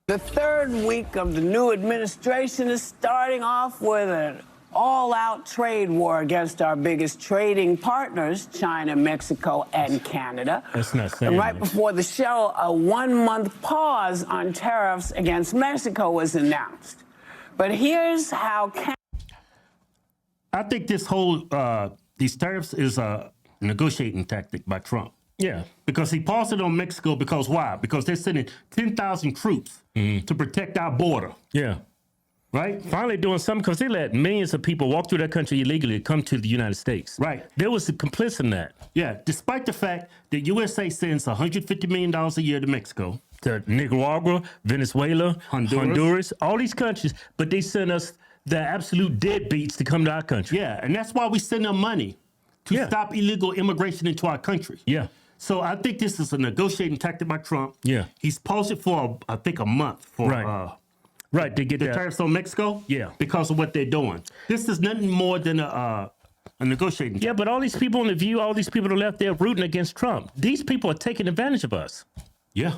The third week of the new administration is starting off with an all-out trade war against our biggest trading partners, China, Mexico, and Canada. That's not saying And right much. before the show, a one-month pause on tariffs against Mexico was announced. But here's how I think this whole these tariffs is a negotiating tactic by Trump. Yeah. Because he paused it on Mexico because why? Because they're sending 10,000 troops to protect our border. Yeah. Right? Finally doing something because they let millions of people walk through that country illegally to come to the United States. Right. There was a complicit in that. Yeah. Despite the fact that USA sends $150 million a year to Mexico. To Nicaragua, Venezuela, Honduras, all these countries, but they send us the absolute deadbeats to come to our country. Yeah. And that's why we send them money to stop illegal immigration into our country. Yeah. So I think this is a negotiating tactic by Trump. Yeah. He's paused it for, I think, a month for right, to get the that. tariffs on Mexico. Yeah. Because of what they're doing. This is nothing more than a negotiating tactic. Yeah, but all these people on The View, all these people on the left, they're rooting against Trump. These people are taking advantage of us. Yeah.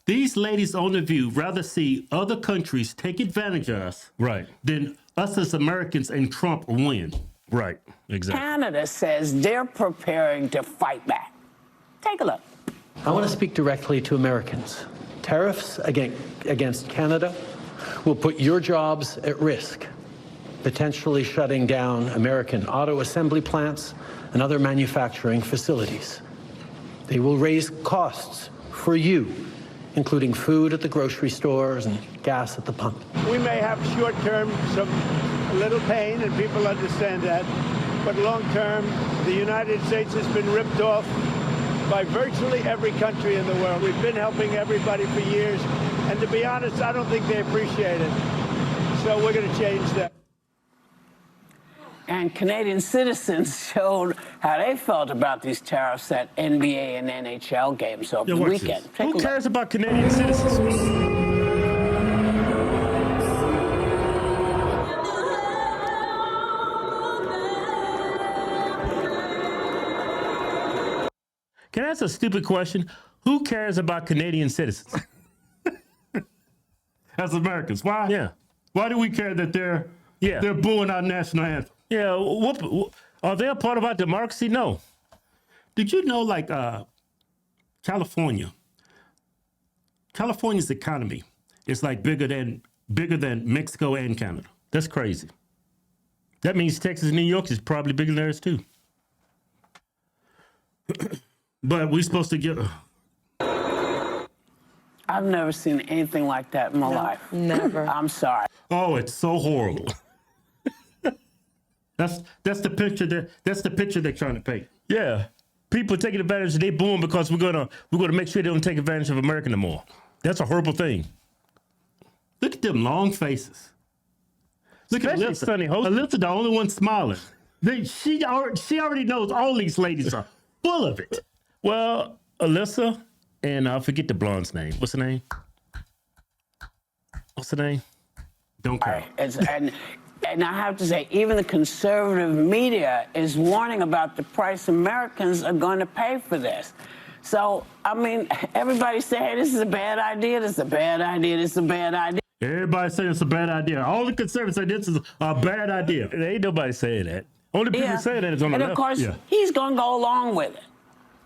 These ladies on The View rather see other countries take advantage of us than us as Americans and Trump win. Right, exactly. Canada says they're preparing to fight back. Take a look. I want to speak directly to Americans. Tariffs against Canada will put your jobs at risk, potentially shutting down American auto assembly plants and other manufacturing facilities. They will raise costs for you, including food at the grocery stores and gas at the pump. We may have short-term a little pain, and people understand that, but long-term, the United States has been ripped off by virtually every country in the world. We've been helping everybody for years, and to be honest, I don't think they appreciate it. So we're going to change that. And Canadian citizens showed how they felt about these tariffs at NBA and NHL games over the weekend. Who cares about Canadian citizens? Can I ask a stupid question? Who cares about Canadian citizens? As Americans, why? Yeah. Why do we care that they're booing our national anthem? Yeah, are they a part of our democracy? No. Did you know, like, California's economy is like bigger than Mexico and Canada? That's crazy. That means Texas and New York is probably bigger than theirs too. But we're supposed to get. I've never seen anything like that in my life. Never. I'm sorry. Oh, it's so horrible. That's the picture they're trying to paint. Yeah, people taking advantage. They boom because we're gonna make sure they don't take advantage of America no more. That's a horrible thing. Look at them long faces. Look at Alyssa. Alyssa, the only one smiling. She already knows all these ladies are full of it. Well, Alyssa, and I forget the blonde's name. What's her name? Don't care. And I have to say, even the conservative media is warning about the price Americans are going to pay for this. So, I mean, everybody's saying, hey, this is a bad idea, this is a bad idea, this is a bad idea. Everybody's saying it's a bad idea. All the conservatives say this is a bad idea. There ain't nobody saying that. Only people saying that is on the left. And, of course, he's going to go along with it.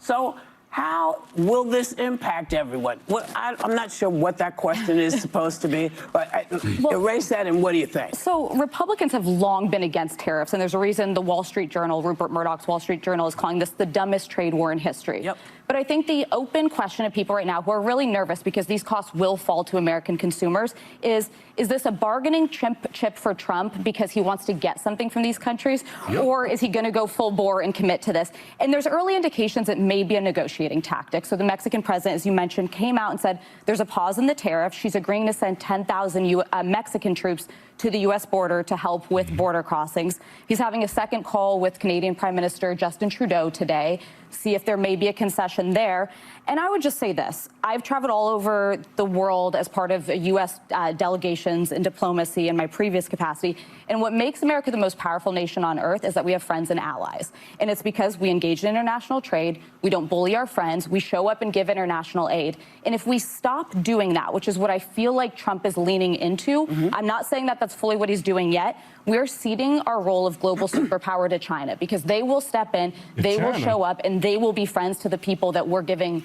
So how will this impact everyone? Well, I'm not sure what that question is supposed to be, but erase that, and what do you think? So Republicans have long been against tariffs, and there's a reason the Wall Street Journal, Rupert Murdoch's Wall Street Journal, is calling this the dumbest trade war in history. Yep. But I think the open question of people right now who are really nervous because these costs will fall to American consumers is this a bargaining chip for Trump because he wants to get something from these countries? Yep. Or is he going to go full bore and commit to this? And there's early indications it may be a negotiating tactic. So the Mexican president, as you mentioned, came out and said there's a pause in the tariff. She's agreeing to send 10,000 Mexican troops to the U.S. border to help with border crossings. He's having a second call with Canadian Prime Minister Justin Trudeau today. see if there may be a concession there. And I would just say this. I've traveled all over the world as part of U.S. delegations in diplomacy in my previous capacity. And what makes America the most powerful nation on earth is that we have friends and allies. And it's because we engage in international trade. We don't bully our friends. We show up and give international aid. And if we stop doing that, which is what I feel like Trump is leaning into, I'm not saying that that's fully what he's doing yet. We're ceding our role of global superpower to China because they will step in, they will show up, and they will be friends to the people that we're giving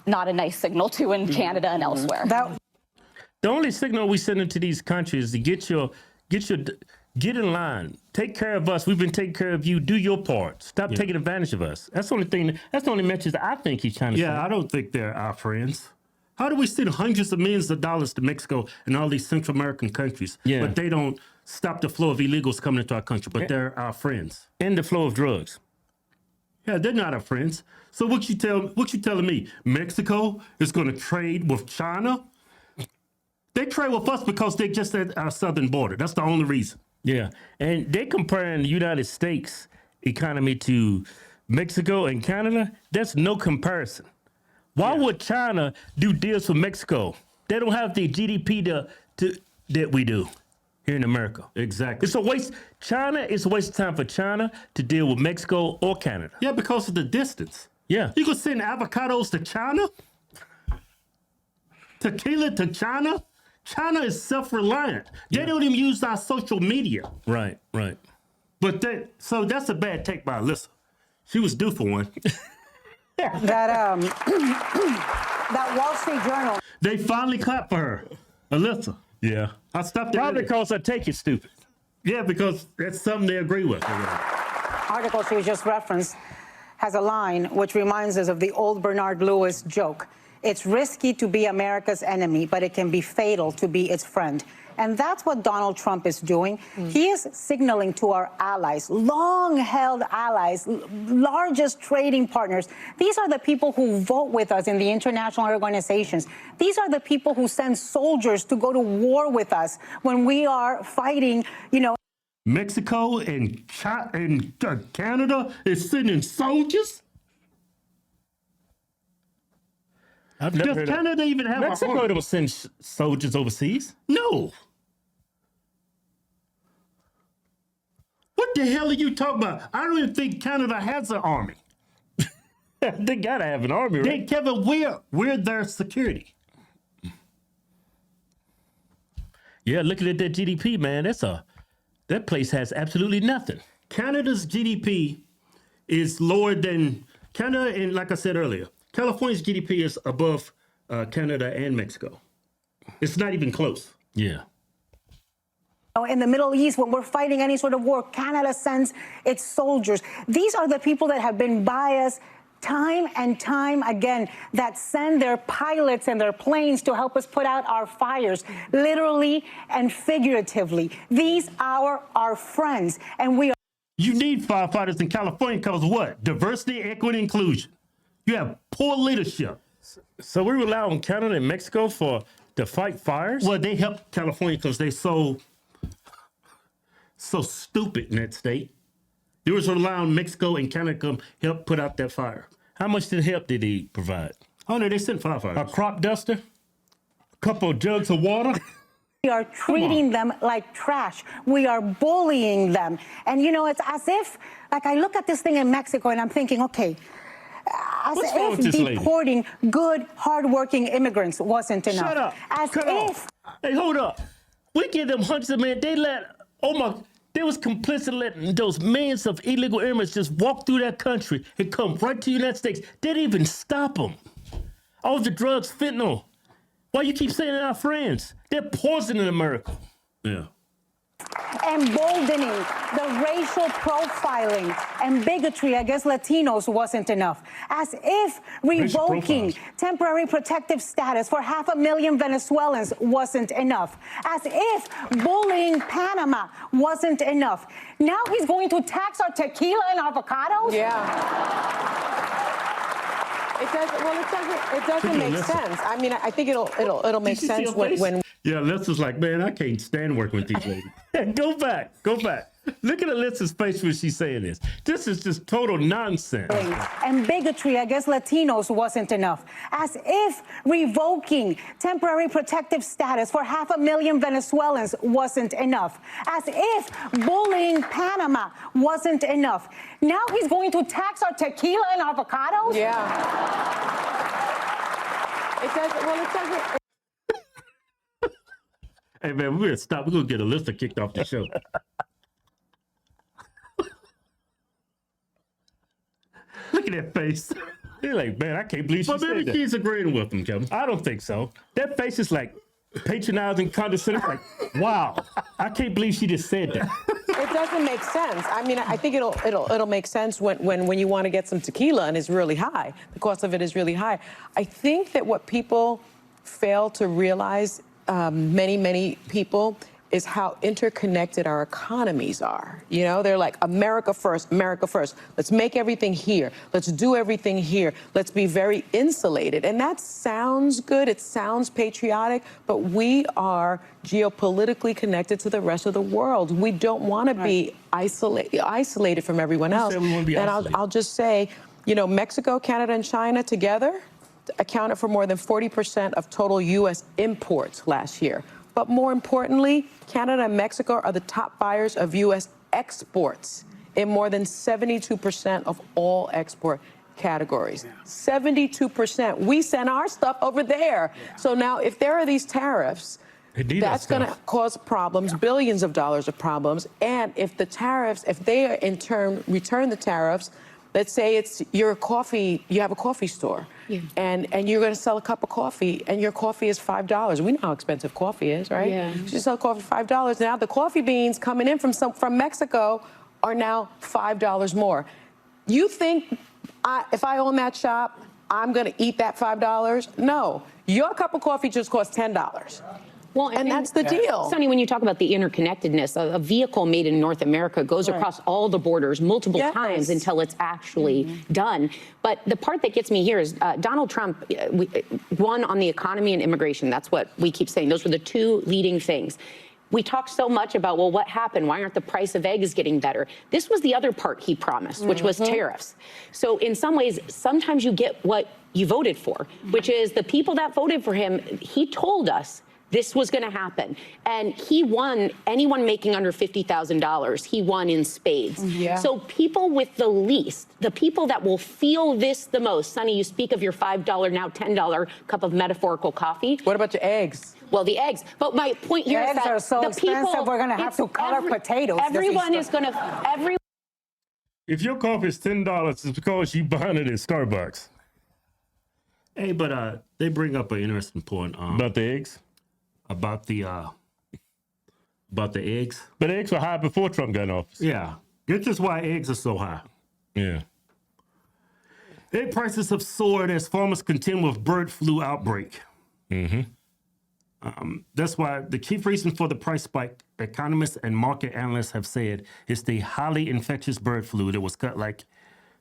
not a nice signal to in Canada and elsewhere. The only signal we send into these countries is to get in line, take care of us. We've been taking care of you. Do your part. Stop taking advantage of us. That's the only thing. That's the only message I think he's trying to send. Yeah, I don't think they're our friends. How do we send hundreds of millions of dollars to Mexico and all these Central American countries, but they don't stop the flow of illegals coming into our country, but they're our friends? And the flow of drugs. Yeah, they're not our friends. So what you telling me? Mexico is going to trade with China? They trade with us because they just at our southern border. That's the only reason. Yeah, and they're comparing the United States economy to Mexico and Canada. That's no comparison. Why would China do deals with Mexico? They don't have the GDP that we do here in America. Exactly. It's a waste. China is a waste of time for China to deal with Mexico or Canada. Yeah, because of the distance. Yeah. You could send avocados to China? Tequila to China? China is self-reliant. They don't even use our social media. Right. But so that's a bad take by Alyssa. She was due for one. That Wall Street Journal. They finally clapped for her. Alyssa. Yeah. I stopped there. Probably because her take is stupid. Yeah, because that's something they agree with. Article she just referenced has a line which reminds us of the old Bernard Lewis joke. It's risky to be America's enemy, but it can be fatal to be its friend. And that's what Donald Trump is doing. He is signaling to our allies, long-held allies, largest trading partners. These are the people who vote with us in the international organizations. These are the people who send soldiers to go to war with us when we are fighting, Mexico and Canada is sending soldiers? I've never Does heard Canada even have Mexico don't send soldiers overseas? No. What the hell are you talking about? I don't even think Canada has an army. They gotta have an army, right? Kevin, we're their security. Yeah, looking at that GDP, man, that place has absolutely nothing. Canada's GDP is lower than Canada, and like I said earlier, California's GDP is above Canada and Mexico. It's not even close. Yeah. In the Middle East, when we're fighting any sort of war, Canada sends its soldiers. These are the people that have been by us time and time again, that send their pilots and their planes to help us put out our fires, literally and figuratively. These are our friends, and we are. You need firefighters in California because what? Diversity, equity, inclusion. You have poor leadership. So we rely on Canada and Mexico to fight fires? Well, they help California because they're so stupid in that state. They was relying on Mexico and Canada to come help put out that fire. How much help did he provide? Oh, no, they sent firefighters. A crop duster? A couple of jugs of water? We are treating them like trash. We are bullying them. And, it's as if, I look at this thing in Mexico and I'm thinking, okay, What's wrong with if this lady? deporting good, hardworking immigrants wasn't enough. Shut up. As Cut if. off. Hey, hold up. We give them hundreds of men. They was complicit letting those millions of illegal immigrants just walk through that country and come right to the United States. They didn't even stop them. All the drugs, fentanyl. Why you keep saying they're our friends? They're poisoning America. Yeah. Emboldening the racial profiling and bigotry against Latinos wasn't enough. As if revoking temporary protective status for 500,000 Venezuelans wasn't enough. As if bullying Panama wasn't enough. Now he's going to tax our tequila and avocados? Yeah. It doesn't make sense. I mean, I think it'll make sense when. Yeah, Les was like, man, I can't stand working with these ladies. Go back. Look at Alyssa's face when she's saying this. This is just total nonsense. And bigotry against Latinos wasn't enough. As if revoking temporary protective status for 500,000 Venezuelans wasn't enough. As if bullying Panama wasn't enough. Now he's going to tax our tequila and avocados? Yeah. It doesn't. Well, it doesn't. Hey, man, we're going to stop. We're going to get Alyssa kicked off the show. Look at that face. You're like, man, I can't believe she But said maybe that. she's agreeing with him, Kevin. I don't think so. That face is like patronizing, condescending. Like, wow, I can't believe she just said that. It doesn't make sense. I mean, I think it'll make sense when you want to get some tequila and it's really high. The cost of it is really high. I think that what people fail to realize, many people, is how interconnected our economies are. You know, they're like, America first, America first. Let's make everything here. Let's do everything here. Let's be very insulated. And that sounds good. It sounds patriotic, but we are geopolitically connected to the rest of the world. We don't want to be isolated from everyone else. We wanna be and isolated. I'll just say, you know, Mexico, Canada, and China together accounted for more than 40% of total U.S. imports last year. But more importantly, Canada and Mexico are the top buyers of U.S. exports in more than 72% of all export categories. 72%. We send our stuff over there. So now if there are these tariffs, that's going to cause problems, billions of dollars of problems. And if the tariffs, if they in turn return the tariffs, let's say it's your coffee, you have a coffee store, and you're going to sell a cup of coffee, and your coffee is $5. We know how expensive coffee is, right? Yeah. You sell coffee for $5. Now the coffee beans coming in from Mexico are now $5 more. You think if I own that shop, I'm going to eat that $5? No. Your cup of coffee just costs $10. Well, and that's the deal. Sonny, when you talk about the interconnectedness, a vehicle made in North America goes across all the borders multiple times until it's actually done. But the part that gets me here is Donald Trump won on the economy and immigration. That's what we keep saying. Those were the two leading things. We talk so much about, well, what happened? Why aren't the price of eggs getting better? This was the other part he promised, which was tariffs. So in some ways, sometimes you get what you voted for, which is the people that voted for him, he told us this was going to happen. And he won anyone making under $50,000. He won in spades. So people with the least, the people that will feel this the most. Sonny, you speak of your $5, now $10 cup of metaphorical coffee. What about your eggs? Well, the eggs. But my point here is Eggs that are so the expensive, people, we're going to have to color potatoes. Everyone is going to, If your coffee is $10, it's because you buying it at Starbucks. Hey, but they bring up an interesting point. About the eggs? About the eggs. But eggs were high before Trump got in office. Yeah. This is why eggs are so high. Yeah. Egg prices have soared as farmers contend with bird flu outbreak. That's why the chief reason for the price spike, economists and market analysts have said, is the highly infectious bird flu that was cut like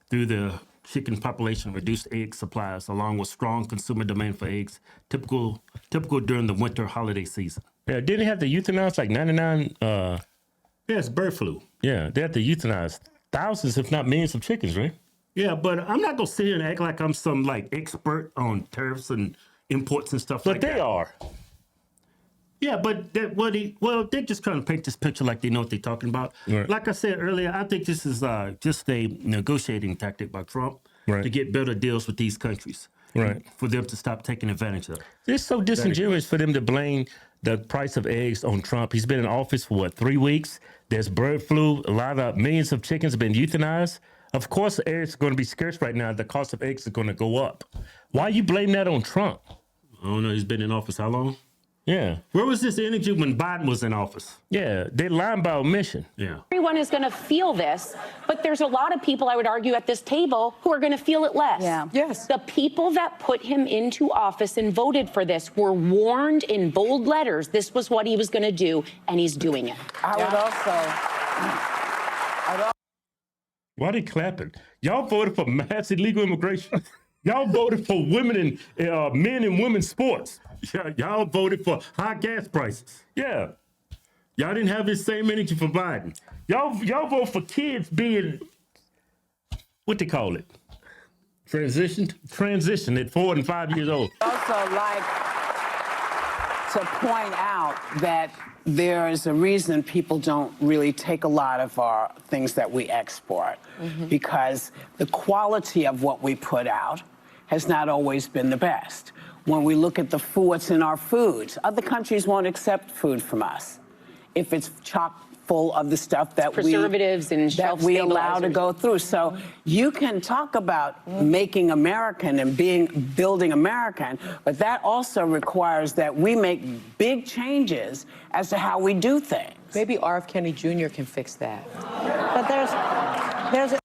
through the chicken population, reduced egg supplies, along with strong consumer demand for eggs, typical during the winter holiday season. Yeah, didn't they have to euthanize like 99? Yeah, it's bird flu. Yeah, they had to euthanize thousands, if not millions of chickens, right? Yeah, but I'm not gonna sit here and act like I'm some like expert on tariffs and imports and stuff like that. But they are. Yeah, but they're just trying to paint this picture like they know what they're talking about. Right. Like I said earlier, I think this is just a negotiating tactic by Trump to get better deals with these countries. Right. For them to stop taking advantage of it. It's so disingenuous for them to blame the price of eggs on Trump. He's been in office for, 3 weeks? There's bird flu. A lot of millions of chickens have been euthanized. Of course, eggs are going to be scarce right now. The cost of eggs is going to go up. Why you blame that on Trump? I don't know. He's been in office how long? Yeah. Where was this energy when Biden was in office? Yeah, they're lying by omission. Yeah. everyone is going to feel this, but there's a lot of people, I would argue, at this table who are going to feel it less. Yeah. Yes. The people that put him into office and voted for this were warned in bold letters this was what he was going to do, and he's doing it. I would also. Why they clapping? Y'all voted for mass illegal immigration. Y'all voted for women and men and women's sports. Y'all voted for high gas prices. Yeah. Y'all didn't have this same energy for Biden. Y'all vote for kids being, what they call it? Transition at 4 and 5 years old. Also like to point out that there is a reason people don't really take a lot of our things that we export, because the quality of what we put out has not always been the best. When we look at what's in our foods, other countries won't accept food from us if it's chock full of the stuff that preservatives and shelf we allow to stabilizers. go through. So you can talk about making American and building American, but that also requires that we make big changes as to how we do things. Maybe R.F. Kennedy Jr. can fix that. But there's a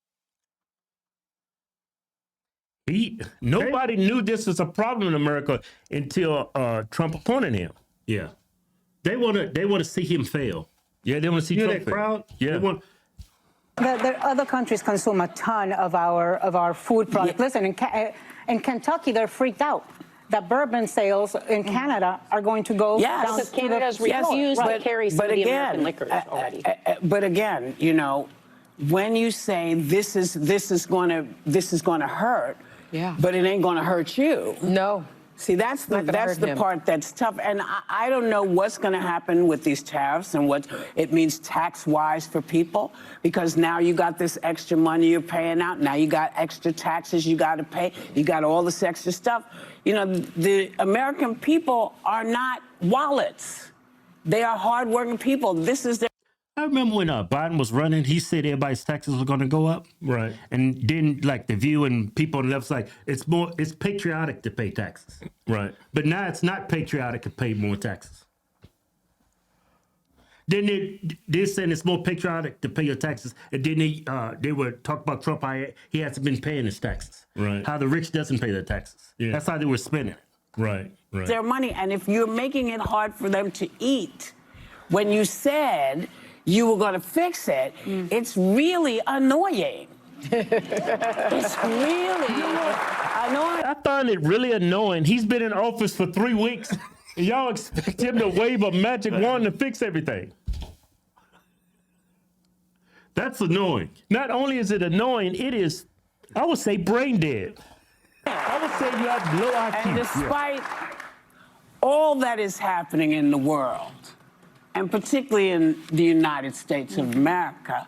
Nobody knew this was a problem in America until Trump appointed him. Yeah. They want to see him fail. Yeah, they want to see You know Trump that fail. crowd? Yeah. They want, the other countries consume a ton of our food products. Yeah. Listen, in Kentucky, they're freaked out that bourbon sales in Canada are going to go Yes. down Because to the Canada's floor. refused to carry some of the American liquors already. But again, you know, when you say this is going to hurt, Yeah. but it ain't going to hurt you. No. See, that's Not gonna hurt the him. part that's tough. And I don't know what's going to happen with these tariffs and what it means tax-wise for people, because now you got this extra money you're paying out. Now you got extra taxes you got to pay. You got all this extra stuff. You know, the American people are not wallets. They are hardworking people. This is their... I remember when Biden was running, he said everybody's taxes were going to go up. Right. And then, like, The View and people on the left's like, it's patriotic to pay taxes. Right. But now it's not patriotic to pay more taxes. Then they're saying it's more patriotic to pay your taxes. And then they were talking about Trump, how he hasn't been paying his taxes. Right. How the rich doesn't pay their taxes. Yeah. That's how they were spending it. Right. Right. their money. And if you're making it hard for them to eat, when you said you were going to fix it, it's really annoying. It's really annoying. I find it really annoying. He's been in office for 3 weeks, and y'all expect him to wave a magic wand to fix everything. That's annoying. Not only is it annoying, it is, I would say, brain dead. I would say you have low IQ. And despite all that is happening in the world, and particularly in the United States of America,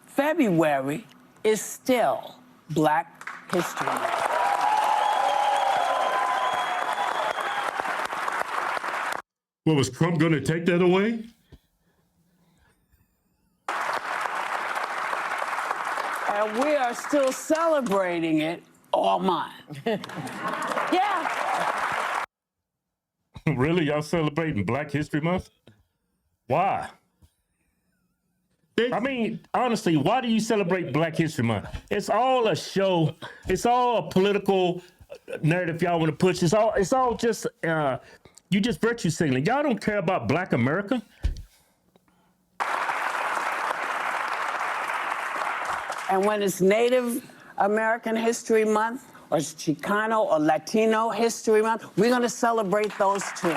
February is still Black History Month. Well, was Trump going to take that away? And we are still celebrating it all month. Yeah. Really? Y'all celebrating Black History Month? Why? I mean, honestly, why do you celebrate Black History Month? It's all a show. It's all a political narrative y'all want to push. It's all just you just virtue signaling. Y'all don't care about Black America. And when it's Native American History Month, or it's Chicano or Latino History Month, we're going to celebrate those too.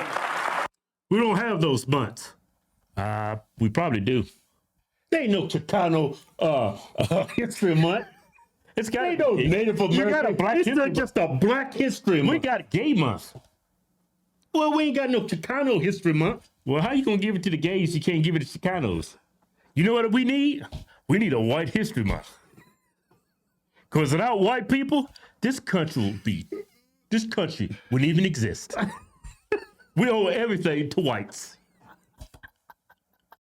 We don't have those months. We probably do. There ain't no Chicano History Month. It's got Ain't no Native American. You got a Black It's History not Month. just a Black History Month. We got Gay Month. Well, we ain't got no Chicano History Month. Well, how you gonna give it to the gays? You can't give it to Chicanos. You know what we need? We need a White History Month. Because without white people, this country wouldn't even exist. We owe everything to whites.